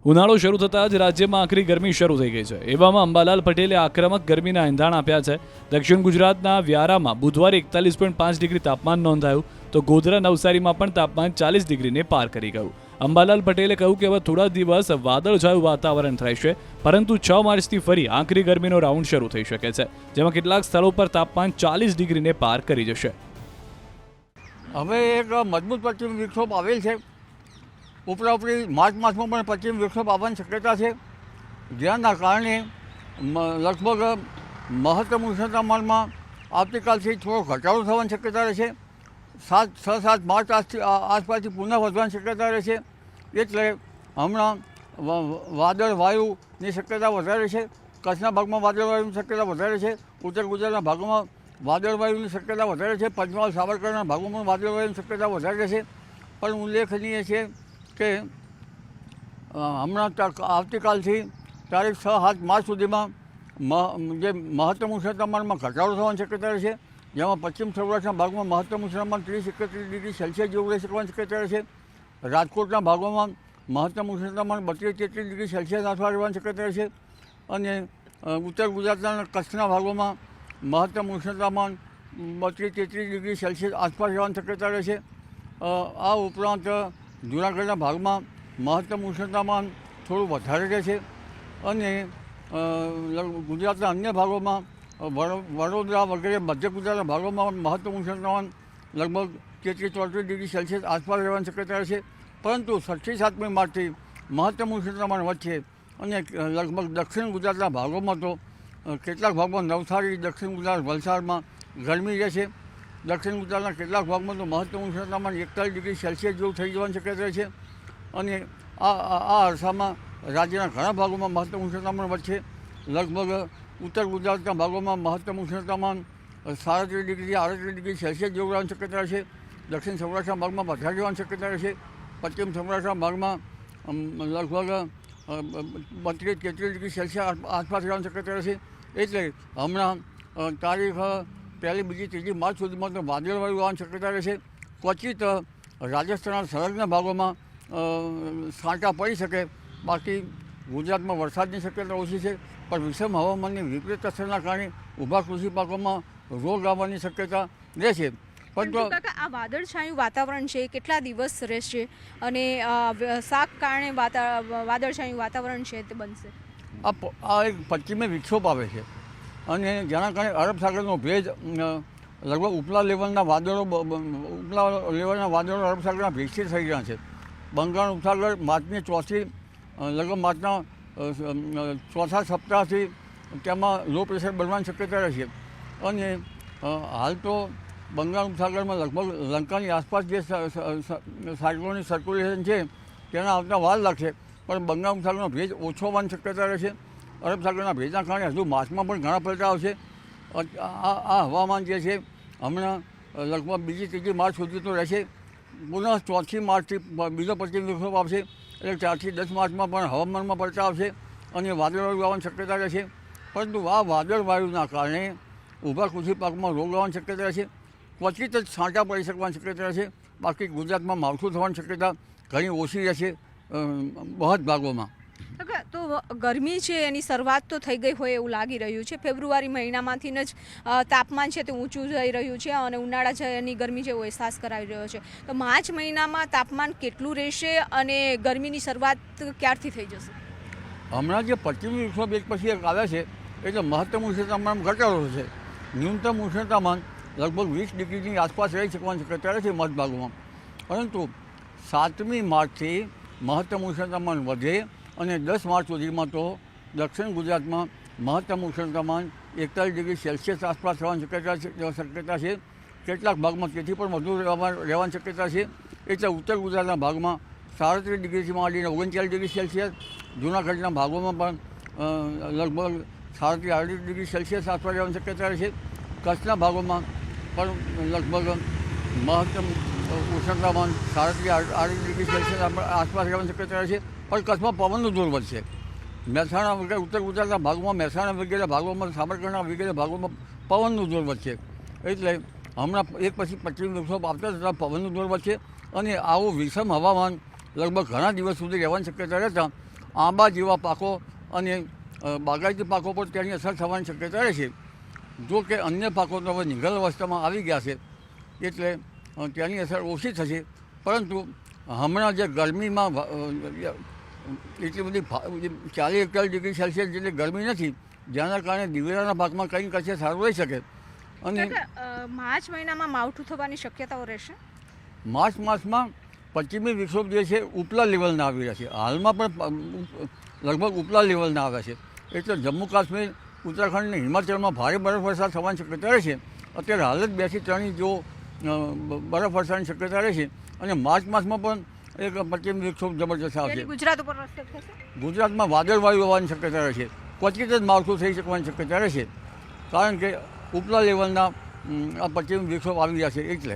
ઉનાળો શરૂ થતાં જ રાજ્યમાં આકરી ગરમી શરૂ થઈ ગઈ છે। એવામાં અંબાલાલ પટેલે આક્રમક ગરમીના એંધાણ આપ્યા છે। દક્ષિણ ગુજરાતના વ્યારામાં બુધવારે 41.5 ડિગ્રી તાપમાન નોંધાયું તો ગોધરા નવસારીમાં પણ તાપમાન 40 ડિગ્રીને પાર કરી ગયું। અંબાલાલ પટેલે કહ્યું કે હવે થોડા દિવસ વાદળછાયું વાતાવરણ રહેશે, પરંતુ 6 માર્ચથી ફરી આકરી ગરમીનો રાઉન્ડ શરૂ થઈ શકે છે, જેમાં કેટલાક સ્થળો પર તાપમાન 40 ડિગ્રીને પાર કરી જશે। હવે એક મજબૂત પશ્ચિમ વિક્ષોભ આવેલ છે। ઉપરાઉપરી માર્ચ માસમાં પણ પશ્ચિમ વિક્ષોભ આવવાની શક્યતા છે, જેના કારણે લગભગ મહત્તમ ઉષ્ણતામાનમાં આવતીકાલથી થોડો ઘટાડો થવાની શક્યતા રહેશે। 6-7 માર્ચ આસપાસથી પુનઃ વધવાની શક્યતા રહેશે। એટલે હમણાં વાદળ વાયુની શક્યતા વધારે છે। કચ્છના ભાગમાં વાદળ વાયુની શક્યતા વધારે છે। ઉત્તર ગુજરાતના ભાગોમાં વાદળ વાયુની શક્યતા વધારે છે। પંચમહાલ સાબરકાંઠાના ભાગોમાં વાદળ વાયુની શક્યતા વધારે છે। પણ ઉલ્લેખનીય છે કે હમણાં આવતીકાલથી તારીખ 6-7 માર્ચ સુધીમાં જે મહત્તમ ઉષ્ણતામાનમાં ઘટાડો થવાની શક્યતા રહેશે, જેમાં પશ્ચિમ સૌરાષ્ટ્રના ભાગમાં મહત્તમ ઉષ્ણતામાન 30-31 ડિગ્રી સેલ્સિયસ જેવું રહી શકવાની શક્યતા રહેશે। રાજકોટના ભાગોમાં મહત્તમ ઉષ્ણતામાન 32-33 ડિગ્રી સેલ્સિયસ આસપાસ રહેવાની શક્યતા રહેશે। અને ઉત્તર ગુજરાતના કચ્છના ભાગોમાં મહત્તમ ઉષ્ણતામાન 32-33 ડિગ્રી સેલ્સિયસ આસપાસ રહેવાની શક્યતા રહેશે। આ ઉપરાંત જૂનાગઢના ભાગમાં મહત્તમ ઉષ્ણતામાન થોડું વધારે રહેશે। અને ગુજરાતના અન્ય ભાગોમાં વડોદરા વગેરે મધ્ય ગુજરાતના ભાગોમાં મહત્તમ ઉષ્ણતામાન લગભગ 33-34 ડિગ્રી સેલ્સિયસ આસપાસ રહેવાની શક્યતા રહેશે। પરંતુ 6-7 માર્ચથી મહત્તમ ઉષ્ણતામાન વધશે અને લગભગ દક્ષિણ ગુજરાતના ભાગોમાં તો કેટલાક ભાગમાં નવસારી, દક્ષિણ ગુજરાત, વલસાડમાં ગરમી રહેશે। દક્ષિણ ગુજરાતના કેટલાક ભાગમાં તો મહત્તમ ઉષ્ણતામાન 41 ડિગ્રી સેલ્સિયસ જેવું થઈ જવાની શક્યતા છે। અને આ અરસામાં રાજ્યના ઘણા ભાગોમાં મહત્તમ ઉષ્ણતામાન વધશે। લગભગ ઉત્તર ગુજરાતના ભાગોમાં મહત્તમ ઉષ્ણતામાન 37 ડિગ્રીથી 38 ડિગ્રી સેલ્સિયસ જેવું રહેવાની શક્યતા રહેશે। દક્ષિણ સૌરાષ્ટ્રના ભાગમાં વધારે રહેવાની શક્યતા રહેશે। પશ્ચિમ સૌરાષ્ટ્રના ભાગમાં લગભગ 32-33 ડિગ્રી સેલ્સિયસ આસપાસ રહેવાની શક્યતા રહેશે। એટલે હમણાં તારીખ 1, 2, 3 માર્ચ સુધીમાં તો વાદળવાળું આવવાની શક્યતા રહેશે। ક્વચિત રાજસ્થાનના સંલગ્ન ભાગોમાં છાંટા પડી શકે, બાકી ગુજરાતમાં વરસાદની શક્યતા ઓછી છે। પણ વિષમ હવામાનની વિપરીત અસરના કારણે ઊભા કૃષિ પાકોમાં રોગ આવવાની શક્યતા રહેશે। પરંતુ આ વાદળછાયું વાતાવરણ છે કેટલા દિવસ રહેશે અને શા કારણે વાદળછાયું વાતાવરણ છે તે બનશે? આ એક પશ્ચિમી વિક્ષોભ આવે છે અને જેના કારણે અરબ સાગરનો ભેજ લગભગ ઉપલા લેવલના વાદળો અરબ સાગરના ભેજથી થઈ રહ્યા છે। બંગાળ ઉપસાગર માર્ચની લગભગ માર્ચના ચોથા સપ્તાહથી તેમાં લો પ્રેશર બનવાની શક્યતા રહેશે। અને હાલ તો બંગાળ ઉપસાગરમાં લગભગ લંકાની આસપાસ જે સાયક્લોનિક સર્ક્યુલેશન છે તેના આવતા વાર લાગશે, પણ બંગાળ ઉપસાગરનો ભેજ ઓછો હોવાની શક્યતા રહેશે। અરબ સાગરના ભેજના કારણે હજુ માર્ચમાં પણ ઘણા પલટા આવશે। આ હવામાન જે છે હમણાં લગભગ 2-3 માર્ચ સુધી તો રહેશે। પુનઃ 4 માર્ચથી બીજો પશ્ચિમ વિક્ષોભ આવશે, એટલે 4થી 10 માર્ચમાં પણ હવામાનમાં પલટા આવશે અને વાદળવાયુ આવવાની શક્યતા રહેશે। પરંતુ આ વાદળવાયુના કારણે ઊભા કૃષિ પાકમાં રોગ આવવાની શક્યતા રહેશે। ક્વચિત જ છાંટા પડી શકવાની શક્યતા રહેશે, બાકી ગુજરાતમાં માવઠું થવાની શક્યતા ઘણી ઓછી રહેશે બહુ ભાગોમાં। તો ગરમી છે એની શરૂઆત તો થઈ ગઈ હોય એવું લાગી રહ્યું છે। ફેબ્રુઆરી મહિનામાંથી જ તાપમાન છે તે ઊંચું જઈ રહ્યું છે અને ઉનાળાની ગરમી જેવો અહેસાસ કરાવી રહ્યો છે। તો માર્ચ મહિનામાં તાપમાન કેટલું રહેશે અને ગરમીની શરૂઆત ક્યારથી થઈ જશે? હમણાં જે પશ્ચિમી વિક્ષોભ એક પછી એક આવ્યા છે એટલે મહત્તમ ઉષ્ણતામાનમાં ઘટાડો થશે। ન્યૂનતમ ઉષ્ણતામાન લગભગ 20 ડિગ્રીની આસપાસ રહી શકવાની શક્યતા રહેશે મધ્ય ભાગોમાં। પરંતુ 7 માર્ચથી મહત્તમ ઉષ્ણતામાન વધે અને 10 માર્ચ સુધીમાં તો દક્ષિણ ગુજરાતમાં મહત્તમ ઉષ્ણતામાન 41 ડિગ્રી સેલ્સિયસ આસપાસ રહેવાની શક્યતા છે। કેટલાક ભાગમાં તેથી પણ વધુ રહેવાની શક્યતા છે। એટલે ઉત્તર ગુજરાતના ભાગમાં 37 ડિગ્રીથી માંડીને 39 ડિગ્રી સેલ્સિયસ, જૂનાગઢના ભાગોમાં પણ લગભગ 37-38 ડિગ્રી સેલ્સિયસ આસપાસ રહેવાની શક્યતા રહેશે। કચ્છના ભાગોમાં પણ લગભગ મહત્તમ ઉષ્ણતામાન 37-38 ડિગ્રી સેલ્સિયસ આસપાસ રહેવાની શક્યતા રહેશે। પણ કચ્છમાં પવનનું જોર વધશે। મહેસાણા વગેરે ઉત્તર ગુજરાતના ભાગોમાં મહેસાણા વગેરે ભાગોમાં સાબરકાંઠા વગેરે ભાગોમાં પવનનું જોર વધશે। એટલે હમણાં એક પછી પશ્ચિમ વિક્ષોભ આવતા જતાં પવનનું જોર વધશે અને આવું વિષમ હવામાન લગભગ ઘણા દિવસ સુધી રહેવાની શક્યતા રહેતા આંબા જેવા પાકો અને બાગાયતી પાકો પર તેની અસર થવાની શક્યતા રહે છે. જો કે અન્ય પાકો તો હવે નિગલ અવસ્થામાં આવી ગયા છે એટલે તેની અસર ઓછી થશે. પરંતુ હમણાં જે ગરમીમાં એટલી બધી 40-41 સેલ્સિયસ જેટલી ગરમી નથી, જેના કારણે દિવેલાના પાકમાં કંઈ કશે સારું રહી શકે. અને માર્ચ મહિનામાં માવઠું થવાની શક્યતાઓ રહેશે. માર્ચ માસમાં પશ્ચિમી વિક્ષોભ જે છે ઉપલા લેવલના આવી રહ્યા છે. હાલમાં પણ લગભગ ઉપલા લેવલના આવ્યા છે. એટલે જમ્મુ કાશ્મીર, ઉત્તરાખંડ અને હિમાચલમાં ભારે બરફવર્ષા થવાની શક્યતા રહેશે. અત્યારે હાલ જ 2 થી 3 ઇંચ જો બરફવર્ષાની શક્યતા રહેશે. અને માર્ચ માસમાં પણ એક પશ્ચિમી વિક્ષોભ જબરજસ્ત આવશે. ગુજરાત ઉપર અસર થશે. ગુજરાતમાં વાદળવાયુ આવવાની શક્યતા રહેશે. ક્વચિત જ માવઠું થઈ શકવાની શક્યતા રહેશે, કારણ કે ઉપલા લેવલના આ પશ્ચિમી વિક્ષોભ આવી રહ્યા છે એટલે.